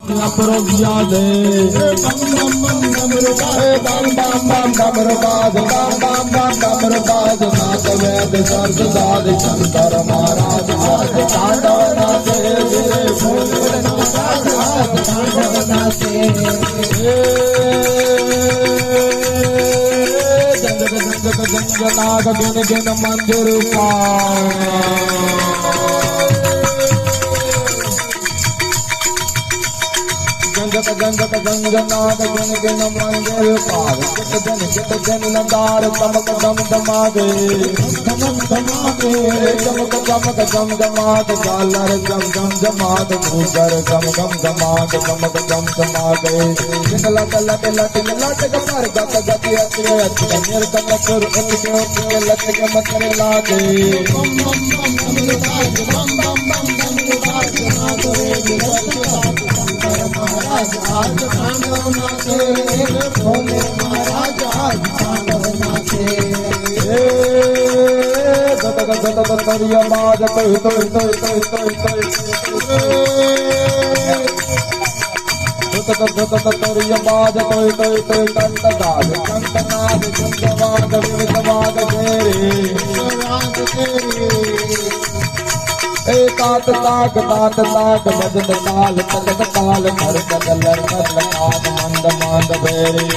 अपरोगिया दे बम बम बम डमरुबाज बम बम बम डमरुबाज बम बम बम डमरुबाज नाथ वेद सर्ग साध शंकर महाराज आज तांडव नाचे रे भोले महाराज आज तांडव नाचे जंग नाग गिन गिन मंदिर गंगनाथ गुन गिन मंदिर पार चित जन नदार तमक दम दमागे चमक दम दमाग गालर जम जम जमाग भूगर गम गम दमाग चमक दम दमागे लट लट लट लट कर गत गति अति अति निर कलकर उठ लट के मकर लागे बम बम बम महाराज आज तांडव नाचे भोले महाराज आज तांडव नाचे तरिया बाज तरिया बाज कंटनाद कंटनाद चंद्रवाद विविधवाद तात ताक भजन ताल तलत ताल हर कदल मंद मंद बेरे।